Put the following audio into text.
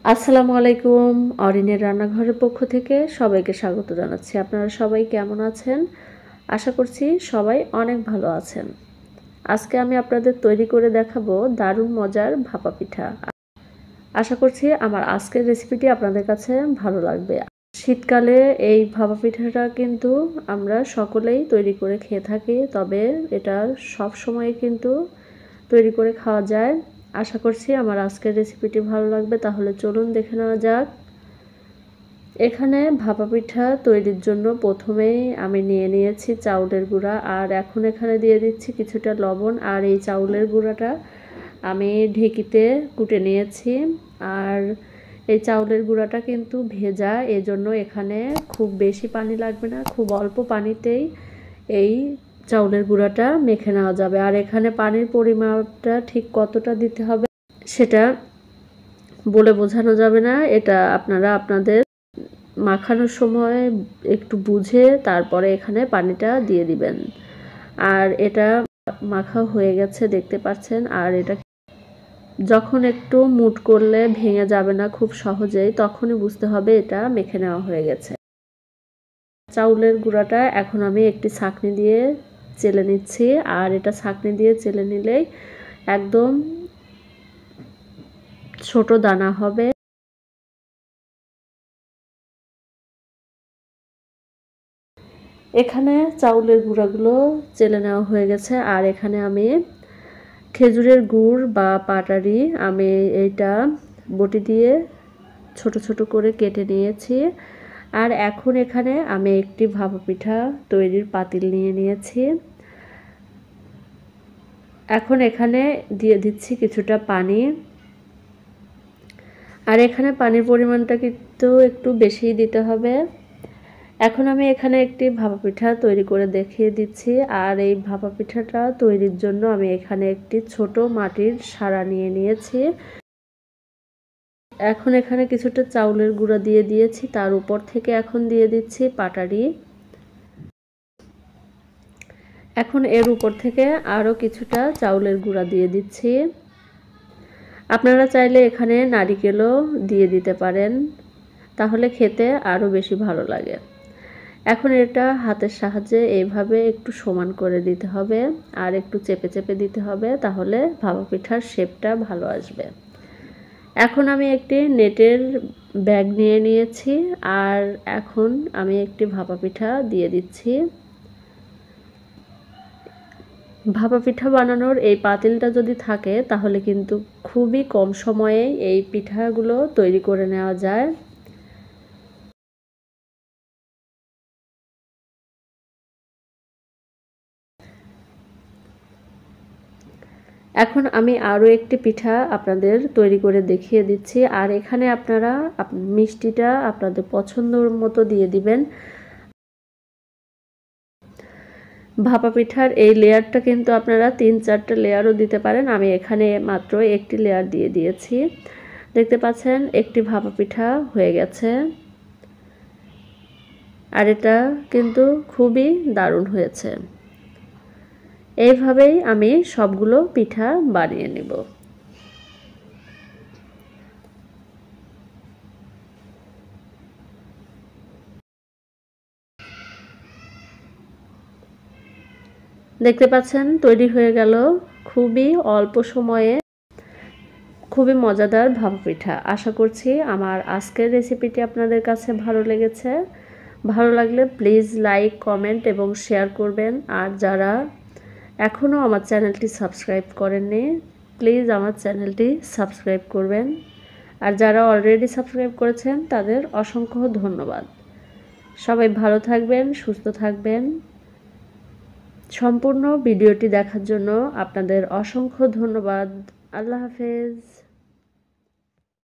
আসসালামু আলাইকুম। অরিনের রান্নাঘরের পক্ষ থেকে সবাইকে স্বাগত জানাচ্ছি। আপনারা সবাই কেমন আছেন? আশা করছি সবাই অনেক ভালো আছেন। আজকে আমি আপনাদের তৈরি করে দেখাবো দারুণ মজার ভাপা পিঠা। আশা করছি আমার আজকের রেসিপিটি আপনাদের কাছে ভালো লাগবে। শীতকালে এই ভাপা পিঠাটা কিন্তু আমরা সকলেই তৈরি করে খেয়ে থাকি, তবে এটা সব সময় কিন্তু তৈরি করে খাওয়া যায়। আশা করছি আমার আজকের রেসিপিটি ভালো লাগবে। তাহলে চলুন দেখে নেওয়া যাক। এখানে ভাপা পিঠা তৈরির জন্য প্রথমেই আমি নিয়ে নিয়েছি চাউলের গুঁড়া, আর এখন এখানে দিয়ে দিচ্ছি কিছুটা লবণ। আর এই চাউলের গুঁড়াটা আমি ঢেঁকিতে কুটে নিয়েছি। আর এই চাউলের গুঁড়াটা কিন্তু ভেজা, এজন্য এখানে খুব বেশি পানি লাগবে না, খুব অল্প পানিতেই এই চাউলের গুঁড়াটা মেখে নেওয়া যাবে। আর এখানে পানির পরিমাণটা ঠিক কতটা দিতে হবে সেটা বলে বোঝানো যাবে না, এটা আপনারা আপনাদের মাখানোর সময় একটু বুঝে তারপরে এখানে পানিটা দিয়ে দিবেন। আর এটা মাখা হয়ে গেছে দেখতে পাচ্ছেন। আর এটা যখন একটু মুট করলে ভেঙে যাবে না খুব সহজেই, তখনই বুঝতে হবে এটা মেখে নেওয়া হয়ে গেছে। চাউলের গুঁড়াটা এখন আমি একটি ছাঁকনি দিয়ে চেলে নিচ্ছি। আর এটা ছাঁকনি দিয়ে চেলে নিলেই একদম ছোট দানা হবে। এখানে চাউলের গুঁড়াগুলো চেলে নেওয়া হয়ে গেছে। আর এখানে আমি খেজুরের গুড় বা পাটারি আমি এইটা বটি দিয়ে ছোট ছোট করে কেটে নিয়েছি। আর এখন এখানে আমি একটি ভাপা পিঠা তৈরির পাতিল নিয়ে নিয়েছি। এখন এখানে দিয়ে দিচ্ছি কিছুটা পানি। আর এখানে পানির পরিমাণটা কিন্তু একটু বেশি দিতে হবে। এখন আমি এখানে একটি ভাপা পিঠা তৈরি করে দেখিয়ে দিচ্ছি। আর এই ভাপা পিঠাটা তৈরির জন্য আমি এখানে একটি ছোট মাটির সারা নিয়ে নিয়েছি। এখন এখানে কিছুটা চাউলের গুঁড়া দিয়ে দিয়েছি, তার উপর থেকে এখন দিয়ে দিচ্ছি পাটারি। এখন এর উপর থেকে আরও কিছুটা চাউলের গুঁড়া দিয়ে দিচ্ছি। আপনারা চাইলে এখানে নারিকেলও দিয়ে দিতে পারেন, তাহলে খেতে আরও বেশি ভালো লাগে। এখন এটা হাতের সাহায্যে এইভাবে একটু সমান করে দিতে হবে আর একটু চেপে চেপে দিতে হবে, তাহলে ভাপা পিঠার শেপটা ভালো আসবে। এখন আমি একটি নেটের ব্যাগ নিয়ে নিয়েছি। আর এখন আমি একটি ভাপা পিঠা দিয়ে দিচ্ছি। ভাপা পিঠা বানানোর এই পাতিলটা যদি থাকে তাহলে কিন্তু খুবই কম সময়ে এই পিঠাগুলো তৈরি করে নেওয়া যায়। এখন আমি আরও একটি পিঠা আপনাদের তৈরি করে দেখিয়ে দিচ্ছি। আর এখানে আপনারা মিষ্টিটা আপনাদের পছন্দের মতো দিয়ে দিবেন। ভাপা পিঠার এই লেয়ারটা কিন্তু আপনারা 3-4টা লেয়ারও দিতে পারেন। আমি এখানে মাত্র একটি লেয়ার দিয়ে দিয়েছি। দেখতে পাচ্ছেন একটি ভাপা পিঠা হয়ে গেছে। আর এটা কিন্তু খুবই দারুণ হয়েছে। এইভাবেই আমি সবগুলো পিঠা বানিয়ে নেব। দেখতে পাচ্ছেন তৈরি হয়ে গেল খুবই অল্প সময়ে খুবই মজাদার ভাপা পিঠা। আশা করছি আমার আজকের রেসিপিটি আপনাদের কাছে ভালো লেগেছে। ভালো লাগলে প্লিজ লাইক, কমেন্ট এবং শেয়ার করবেন। আর যারা এখনও আমার চ্যানেলটি সাবস্ক্রাইব করেননি প্লিজ আমার চ্যানেলটি সাবস্ক্রাইব করবেন। আর যারা অলরেডি সাবস্ক্রাইব করেছেন তাদের অসংখ্য ধন্যবাদ। সবাই ভালো থাকবেন, সুস্থ থাকবেন। সম্পূর্ণ ভিডিওটি দেখার জন্য আপনাদের অসংখ্য ধন্যবাদ। আল্লাহ হাফেজ।